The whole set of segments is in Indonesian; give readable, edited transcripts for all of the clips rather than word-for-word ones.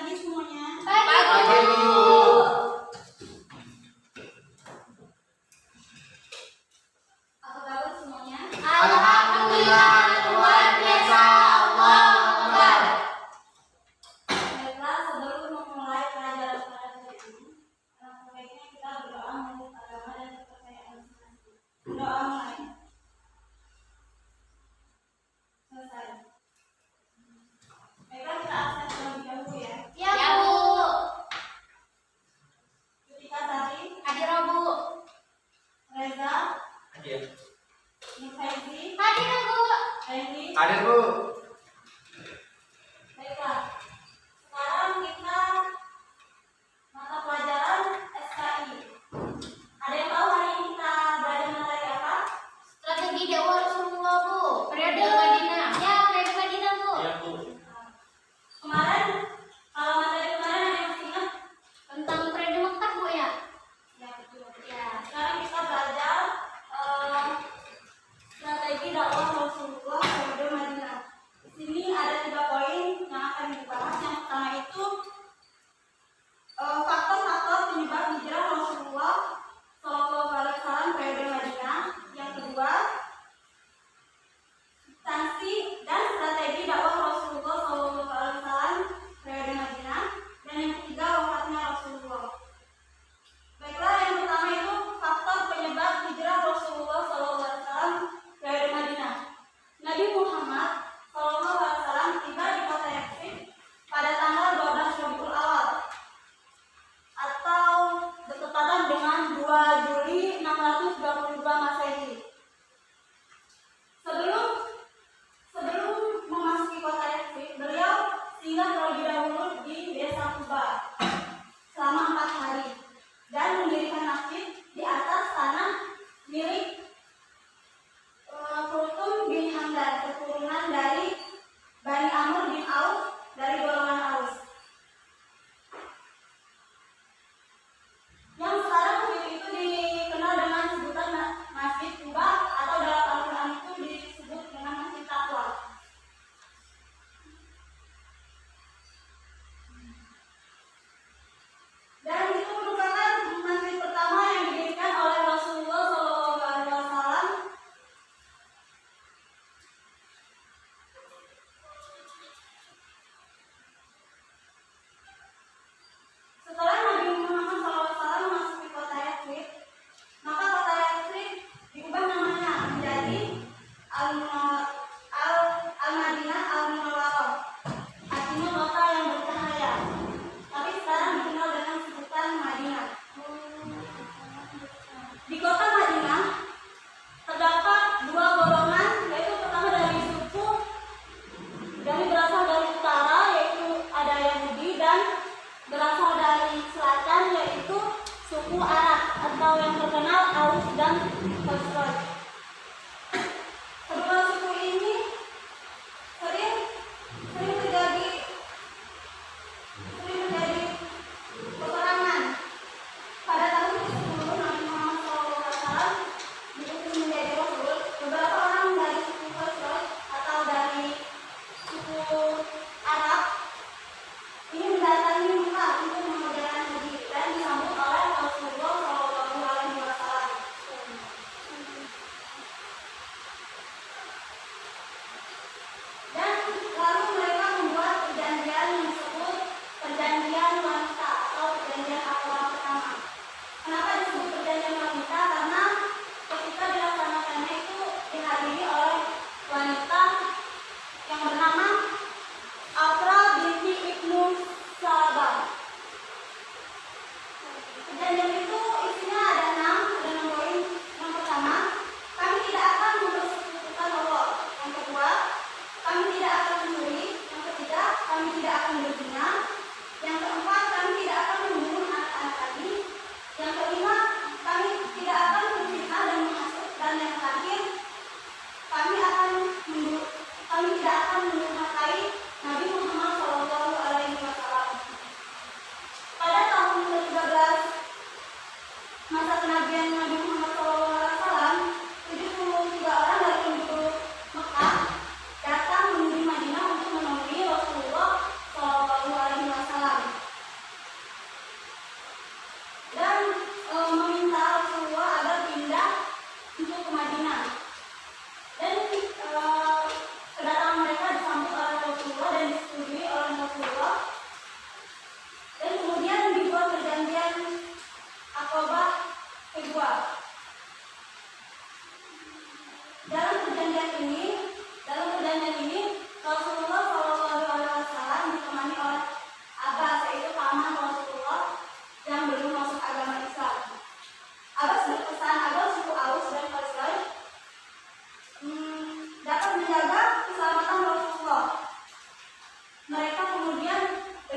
pagi semuanya. Pagi, Bu. Apa kabar semuanya? Alhamdulillah, luar biasa. Allahu Akbar. Baiklah, sebelum memulai pelajaran pada hari ini, sebaiknya kita berdoa menurut agama dan kepercayaan masing-masing. Berdoa mulai. Selesai. Baiklah, kita absen terlebih dahulu ya. Ya, Bu.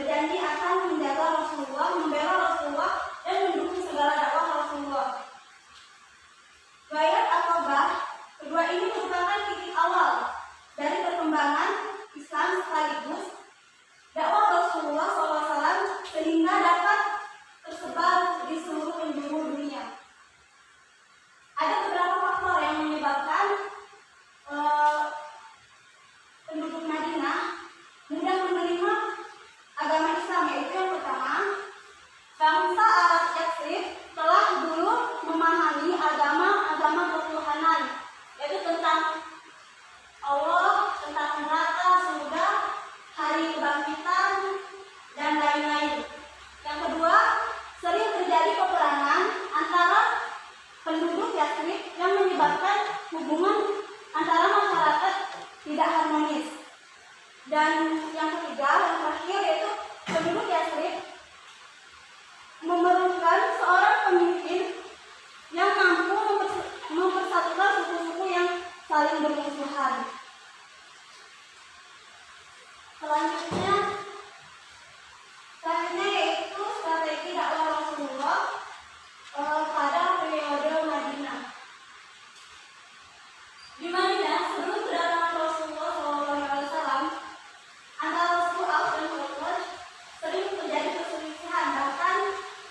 berjanji akan menjaga Rasulullah, membela Rasulullah, dan mendukung segala dakwah Rasulullah. Baiat Aqabah kedua ini merupakan titik awal dari perkembangan Islam sekaligus dakwah Rasulullah SAW sehingga dapat tersebar di seluruh penjuru dunia. Ada beberapa faktor yang menyebabkan penduduk Madinah mudah menerima agama Islam, yaitu yang pertama, bangsa Arab Yatsrib telah dulu memahami agama ketuhanan, yaitu tentang Allah, tentang neraka, surga, hari kebangkitan, dan lain-lain. Yang kedua, sering terjadi peperangan antara penduduk Yatsrib yang menyebabkan hubungan antara masyarakat tidak harmonis. Dan yang ketiga, yang terakhir, yaitu penduduk Yatsrib memerlukan seorang pemimpin yang mampu mempersatukan suku-suku yang saling bermusuhan. Selanjutnya yaitu strategi dakwah Rasulullah pada periode Madinah. Di Madinah sebelum kedatangan Rasulullah SAW, antara suku Aus dan Khazraj sering terjadi perselisihan, bahkan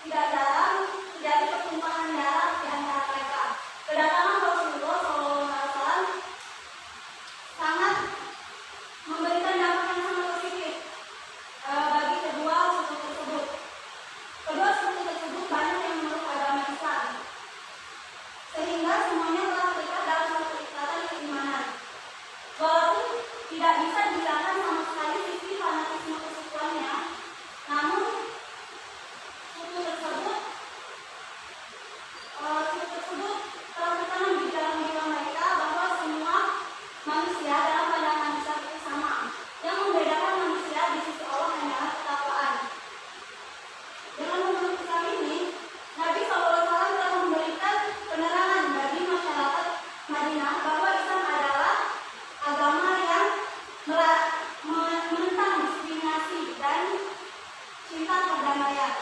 tidak jarang terjadi pertumpahan darah di antara mereka. Kedatangan Rasulullah SAW sangat memberikan dampak yang sangat positif bagi kedua suku tersebut. Kedua suku tersebut banyak yang memeluk agama Islam, sehingga semuanya telah terikat dalam satu ikatan keimanan. Walaupun tidak bisa dihilangkan sama sekali sisi fanatisme kesukuannya, namun suku tersebut telah tertanam di dalam jiwa mereka bahwa semua manusia dalam pandangan besar itu sama. Yang membedakan manusia di sisi Allah hanyalah ketakwaan. Dengan memeluk Islam ini, Nabi SAW telah memberikan penerangan bagi masyarakat Madinah bahwa Islam adalah agama yang menentang diskriminasi dan cinta perdamaian.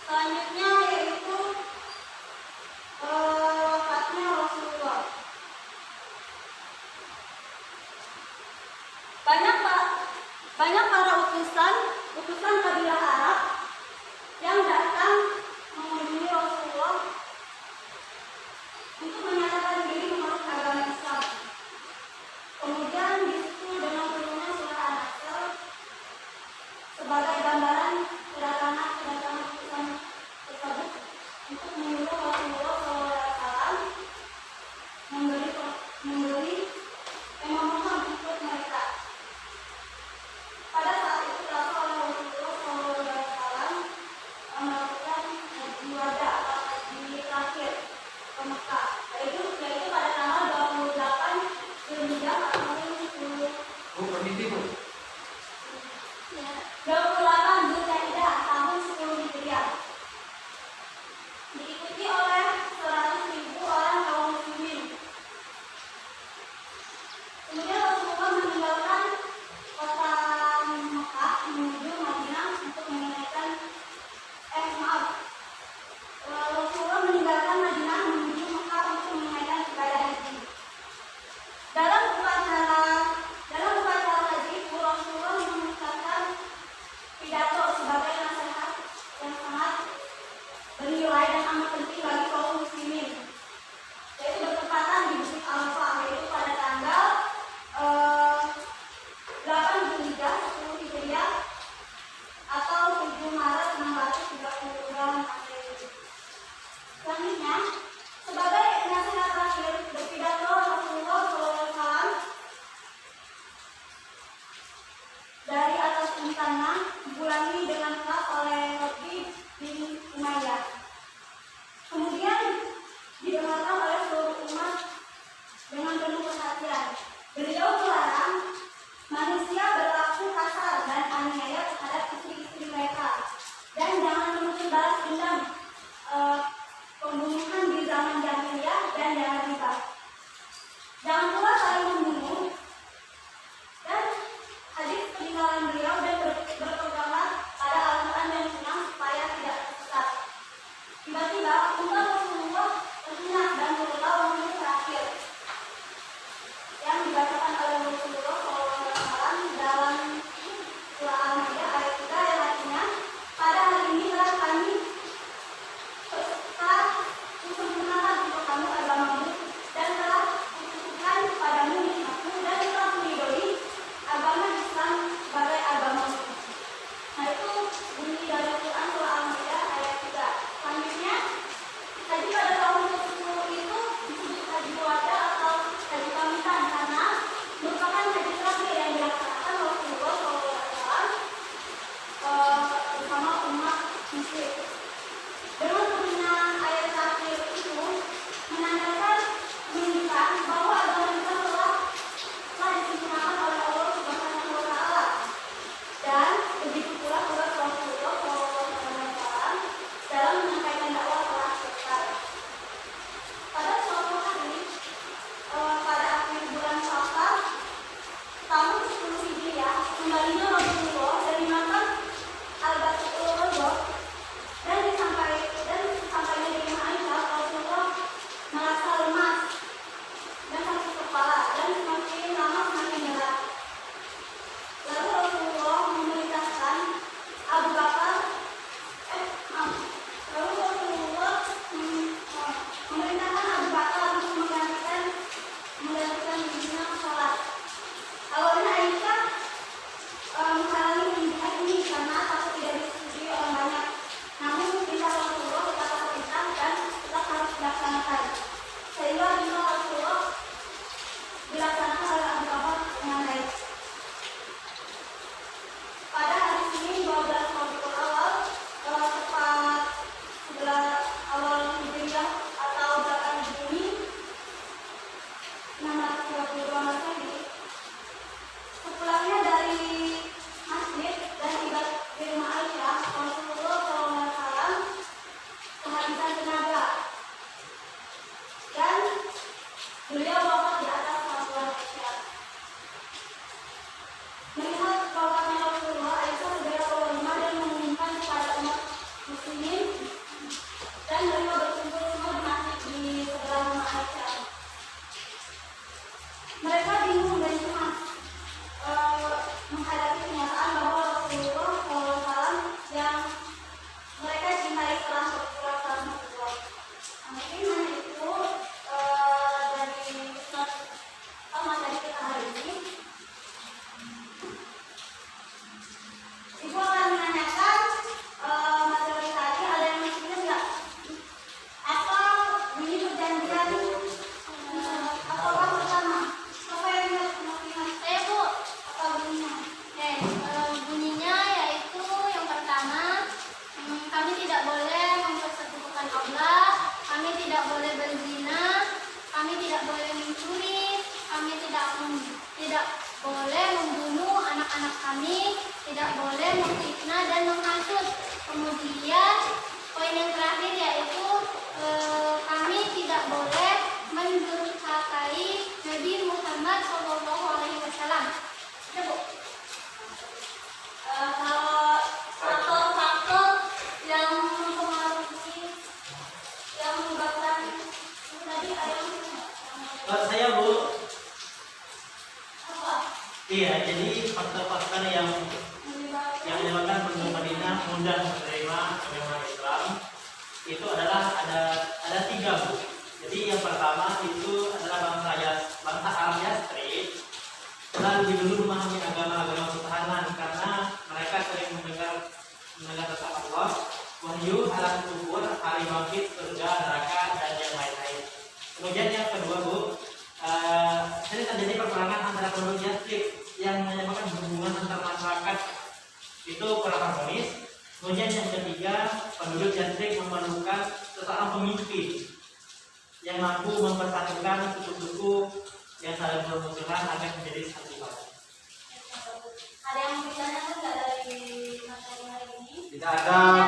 Selanjutnya yaitu fatnya Rasulullah. Banyak para utusan kabilah Arab yang datang mengunjungi Rasulullah untuk menyatakan diri memeluk agama Islam. Kemudian disusul dengan turunnya surah An-Nasr sebagai gambaran kedatangan utusan tersebut untuk menyuruh Rasulullah SAW memohon ikut mereka. Pada saat itu Rasulullah SAW melakukan haji wada atau haji terakhir ke Mekah, yaitu pada tanggal 28 Zulhijjah tahun 28 Zulhijjah tahun 10 Hijriah. Diikuti oleh 100.000 orang kaum muslimin. Kemudian Rasulullah meninggalkan kota Mekah menuju Madinah untuk menunaikan Rasulullah meninggalkan Madinah menuju Mekah untuk menunaikan ibadah haji. Dalam upacara haji itu Rasulullah mengucapkan pidato sebagai nasihat yang sangat bernilai dan amat penting bagi kaum muslimin, yaitu bertepatan di Bukit Arafah, yaitu pada tanggal 8 Zulhijjah 10 Hijriah atau 7 Maret 632 Masehi. Selanjutnya, sebagai nasihat terakhir berpidato Rasulullah SAW dari atas istana diulangi dengan keras oleh Rabbi bin Umayyah. Kemudian didengarkan oleh seluruh umat dengan penuh perhatian. Beliau melarang manusia berlaku kasar dan aniaya terhadap istri-istri mereka, dan jangan menuntut balas dendam pembunuhan di zaman jahiliyah, dan jangan riba. Jangan pula saling membunuh. Dan hadis peninggalan beliau kami tidak boleh memfitnah dan menghasut. Kemudian poin yang terakhir yaitu kami tidak boleh mendurhakai Nabi Muhammad SAW. Ya, Bu. Kalau faktor-faktor yang mempengaruhi yang menyebabkan tadi Saya Bu, apa? iya, jadi faktor-faktor yang menyebabkan penduduk Madinah mudah menerima agama Islam itu adalah ada 3 Bu. Jadi yang pertama itu adalah bangsa Arab Yasrib telah lebih dulu memahami agama-agama pertahanan karena mereka sering mendengar tentang Allah, wahyu, alam kubur, hari bangkit, surga, neraka, dan yang lain-lain. Kemudian yang kedua Bu, ini terjadi peperangan antara penduduk Yasrib yang menyebabkan hubungan antar masyarakat itu kurang harmonis. Kemudian yang ketiga, penduduk Yasrib memerlukan seorang pemimpin yang mampu mempersatukan suku-suku yang saling bermusuhan agar menjadi satu bangsa. Ada yang mau ditanyakan nggak dari materi hari ini? Tidak ada.